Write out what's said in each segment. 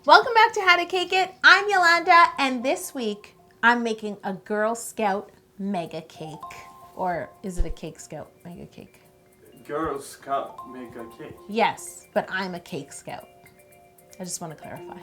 Welcome back to How to Cake It. I'm Yolanda, and this week I'm making a Girl Scout mega cake. Or is it a Cake Scout mega cake? Girl Scout mega cake. Yes, but I'm a Cake Scout. I just want to clarify.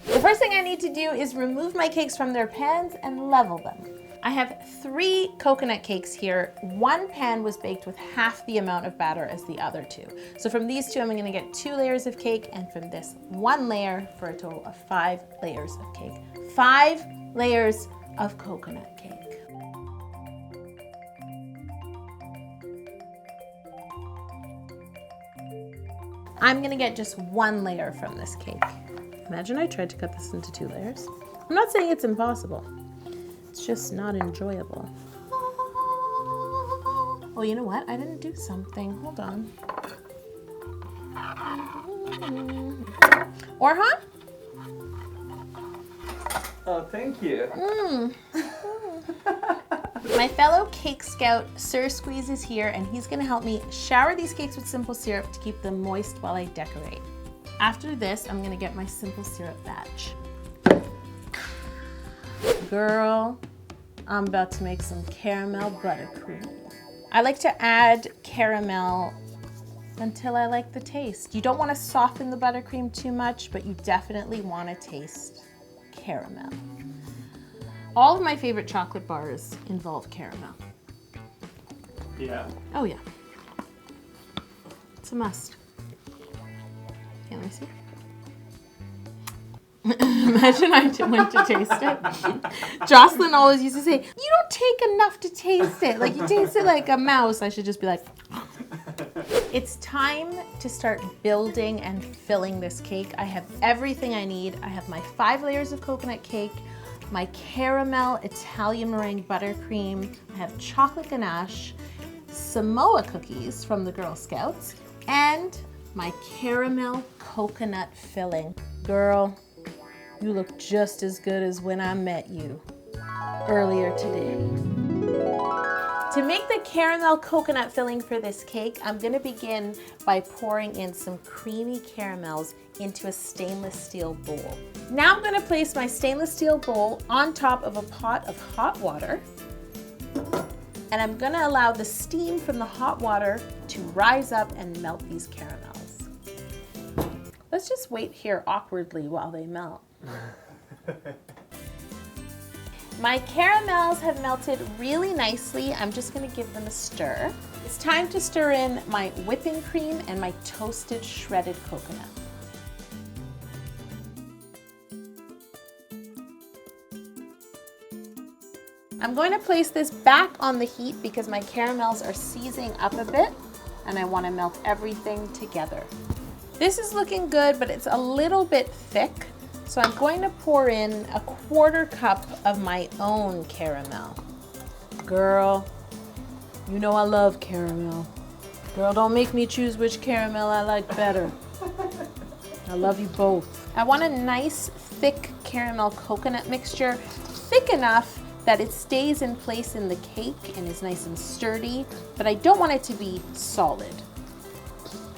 The first thing I need to do is remove my cakes from their pans and level them. I have 3 coconut cakes here. One pan was baked with half the amount of batter as the other 2. So from these 2, I'm going to get 2 layers of cake, and from this 1 layer for a total of 5 layers of cake. 5 layers of coconut cake. I'm going to get just 1 layer from this cake. Imagine I tried to cut this into 2 layers. I'm not saying it's impossible. It's just not enjoyable. Oh, you know what? I didn't do something. Hold on. Orhan? Oh, thank you. My fellow Cake Scout, Sir Squeeze, is here, and he's gonna help me shower these cakes with simple syrup to keep them moist while I decorate. After this, I'm gonna get my simple syrup batch. Girl, I'm about to make some caramel buttercream. I like to add caramel until I like the taste. You don't want to soften the buttercream too much, but you definitely want to taste caramel. All of my favorite chocolate bars involve caramel. Yeah. Oh yeah. It's a must. Can I see? Imagine I went to taste it. Jocelyn always used to say, you don't take enough to taste it. Like, you taste it like a mouse. I should just be like, It's time to start building and filling this cake. I have everything I need. I have my 5 layers of coconut cake, my caramel Italian meringue buttercream, I have chocolate ganache, Samoa cookies from the Girl Scouts, and my caramel coconut filling. Girl, you look just as good as when I met you earlier today. To make the caramel coconut filling for this cake, I'm gonna begin by pouring in some creamy caramels into a stainless steel bowl. Now I'm gonna place my stainless steel bowl on top of a pot of hot water, and I'm gonna allow the steam from the hot water to rise up and melt these caramels. Let's just wait here awkwardly while they melt. My caramels have melted really nicely. I'm just gonna give them a stir. It's time to stir in my whipping cream and my toasted shredded coconut. I'm going to place this back on the heat because my caramels are seizing up a bit and I want to melt everything together. This is looking good, but it's a little bit thick. So I'm going to pour in a 1/4 cup of my own caramel. Girl, you know I love caramel. Girl, don't make me choose which caramel I like better. I love you both. I want a nice thick caramel coconut mixture, thick enough that it stays in place in the cake and is nice and sturdy, but I don't want it to be solid.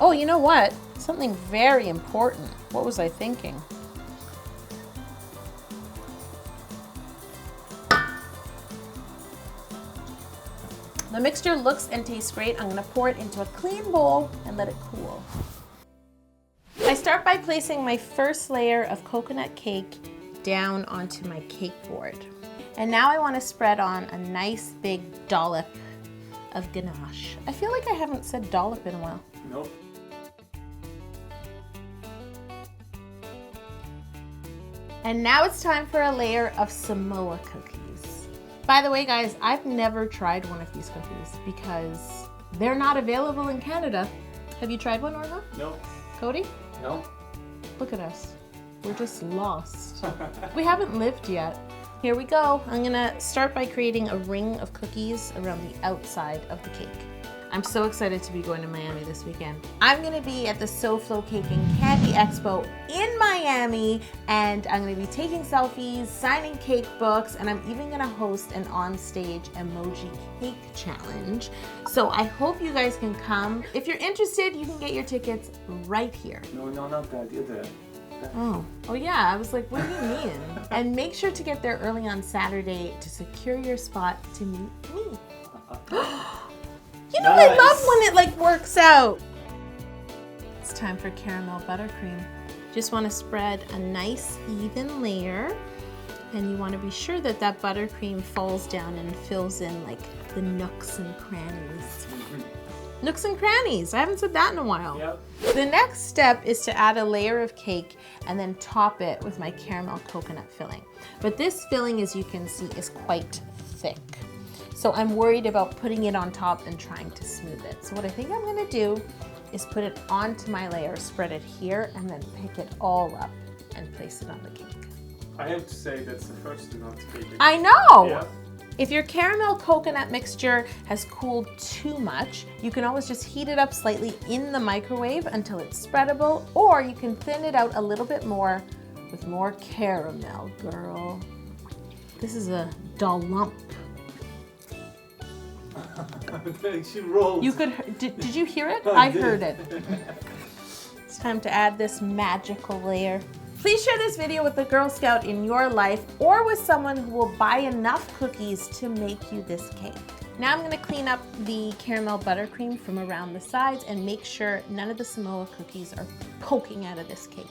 Oh, you know what? Something very important. What was I thinking? The mixture looks and tastes great. I'm gonna pour it into a clean bowl and let it cool. I start by placing my first layer of coconut cake down onto my cake board. And now I wanna spread on a nice big dollop of ganache. I feel like I haven't said dollop in a while. Nope. And now it's time for a layer of Samoa cookies. By the way, guys, I've never tried one of these cookies because they're not available in Canada. Have you tried one, Orla? No. Cody? No. Look at us. We're just lost. We haven't lived yet. Here we go. I'm gonna start by creating a ring of cookies around the outside of the cake. I'm so excited to be going to Miami this weekend. I'm gonna be at the SoFlo Cake and Candy Expo in Miami, and I'm gonna be taking selfies, signing cake books, and I'm even gonna host an on-stage emoji cake challenge. So I hope you guys can come. If you're interested, you can get your tickets right here. No, not that either. Oh yeah, I was like, what do you mean? And make sure to get there early on Saturday to secure your spot to meet me. You know, I love when it like works out. It's time for caramel buttercream. Just want to spread a nice even layer, and you want to be sure that that buttercream falls down and fills in like the nooks and crannies. Nooks and crannies. I haven't said that in a while. Yep. The next step is to add a layer of cake and then top it with my caramel coconut filling. But this filling, as you can see, is quite thick. So I'm worried about putting it on top and trying to smooth it. So what I think I'm gonna do is put it onto my layer, spread it here, and then pick it all up and place it on the cake. I have to say that's the first to not take it. I know! Yeah. If your caramel coconut mixture has cooled too much, you can always just heat it up slightly in the microwave until it's spreadable, or you can thin it out a little bit more with more caramel, girl. This is a dollump. She rolled. You could, did you hear it? I heard it. It's time to add this magical layer. Please share this video with the Girl Scout in your life or with someone who will buy enough cookies to make you this cake. Now I'm gonna clean up the caramel buttercream from around the sides and make sure none of the Samoa cookies are poking out of this cake.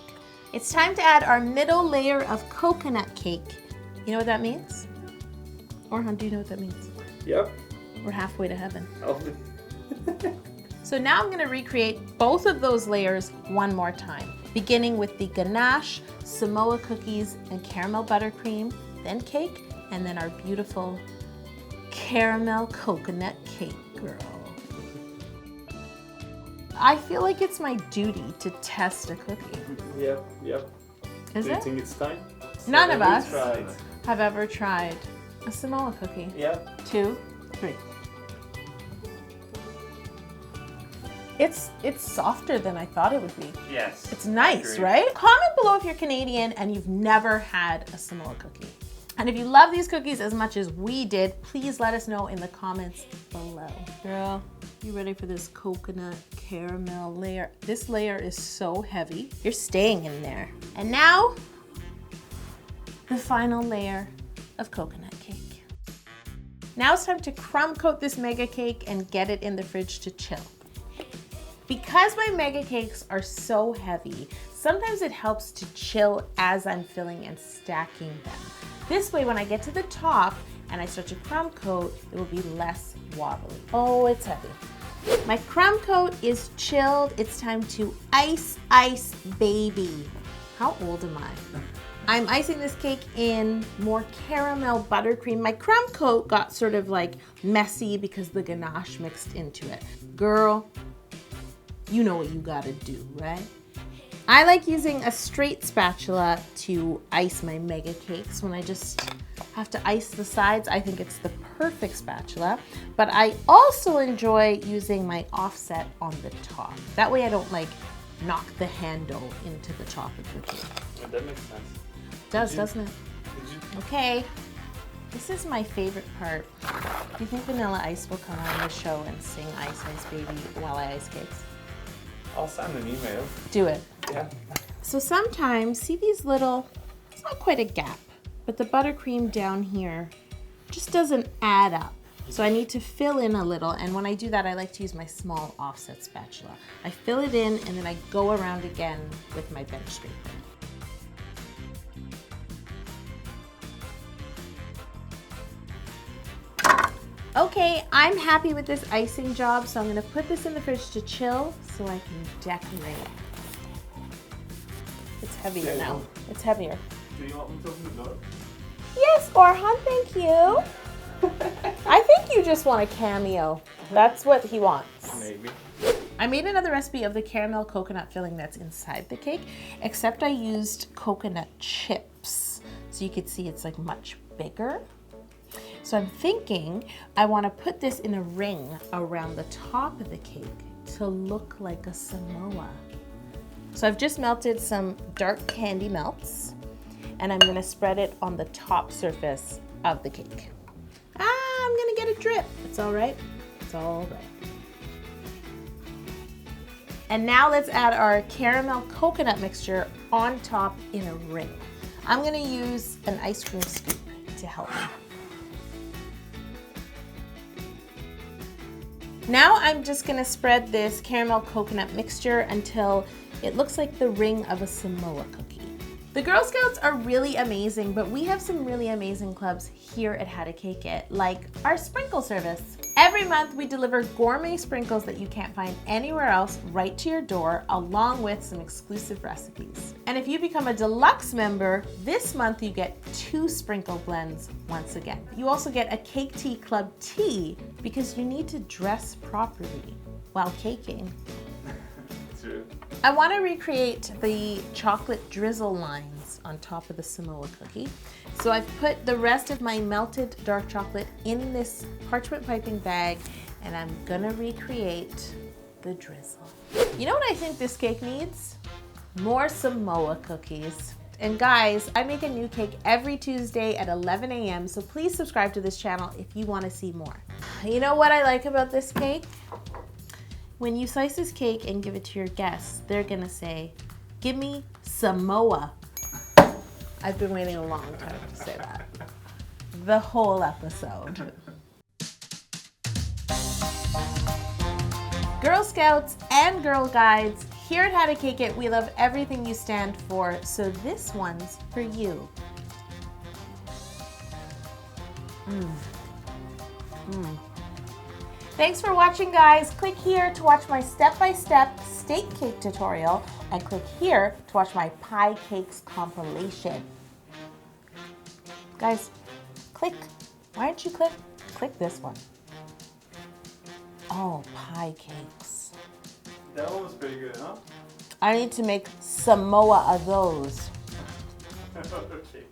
It's time to add our middle layer of coconut cake. You know what that means? Orhan, do you know what that means? Yep. We're halfway to heaven. Oh. So now I'm gonna recreate both of those layers one more time, beginning with the ganache, Samoa cookies, and caramel buttercream, then cake, and then our beautiful caramel coconut cake, girl. I feel like it's my duty to test a cookie. Yep. Is Do you it? think it's time? None of Have you us tried? have ever tried a Samoa cookie. Yep. 2, 3. It's softer than I thought it would be. Yes. It's nice, Agreed. right? Comment below if you're Canadian and you've never had a Samoa cookie. And if you love these cookies as much as we did, please let us know in the comments below. Girl, you ready for this coconut caramel layer? This layer is so heavy. You're staying in there. And now, the final layer of coconut cake. Now it's time to crumb coat this mega cake and get it in the fridge to chill. Because my mega cakes are so heavy, sometimes it helps to chill as I'm filling and stacking them. This way, when I get to the top and I start to crumb coat, it will be less wobbly. Oh, it's heavy. My crumb coat is chilled. It's time to ice, baby. How old am I? I'm icing this cake in more caramel buttercream. My crumb coat got sort of like messy because the ganache mixed into it. Girl, you know what you gotta do, right? I like using a straight spatula to ice my mega cakes. When I just have to ice the sides, I think it's the perfect spatula. But I also enjoy using my offset on the top. That way I don't like knock the handle into the top of the cake. Yeah, that makes sense. It does, doesn't it? Okay, this is my favorite part. Do you think Vanilla Ice will come on the show and sing Ice Ice Baby while I ice cakes? I'll send an email. Do it. Yeah. So sometimes, see these little, it's not quite a gap, but the buttercream down here just doesn't add up. So I need to fill in a little, and when I do that, I like to use my small offset spatula. I fill it in, and then I go around again with my bench scraper. Okay, I'm happy with this icing job, so I'm gonna put this in the fridge to chill so I can decorate. It's heavier now. It's heavier. Do you want me to open the door? Yes, Orhan, thank you. I think you just want a cameo. That's what he wants. Maybe. I made another recipe of the caramel coconut filling that's inside the cake, except I used coconut chips. So you could see it's like much bigger. So I'm thinking I want to put this in a ring around the top of the cake to look like a Samoa. So I've just melted some dark candy melts, and I'm going to spread it on the top surface of the cake. I'm going to get a drip. It's all right. It's all right. And now let's add our caramel coconut mixture on top in a ring. I'm gonna use an ice cream scoop to help me. Now I'm just gonna spread this caramel coconut mixture until it looks like the ring of a Samoa cookie. The Girl Scouts are really amazing, but we have some really amazing clubs here at How to Cake It, like our sprinkle service. Every month we deliver gourmet sprinkles that you can't find anywhere else right to your door, along with some exclusive recipes. And if you become a deluxe member, this month you get 2 sprinkle blends once again. You also get a Cake Tea Club tea because you need to dress properly while caking. True. I want to recreate the chocolate drizzle lines on top of the Samoa cookie. So I've put the rest of my melted dark chocolate in this parchment piping bag, and I'm gonna recreate the drizzle. You know what I think this cake needs? More Samoa cookies. And guys, I make a new cake every Tuesday at 11 a.m. so please subscribe to this channel if you want to see more. You know what I like about this cake? When you slice this cake and give it to your guests, they're gonna say, "Give me Samoa." I've been waiting a long time to say that. The whole episode. Girl Scouts and Girl Guides, here at How to Cake It, we love everything you stand for, so this one's for you. Thanks for watching, guys. Click here to watch my step-by-step steak cake tutorial, and click here to watch my pie cakes compilation. Guys, click. Why don't you click? Click this one. Oh, pie cakes. That one was pretty good, huh? I need to make Samoa of those. Okay,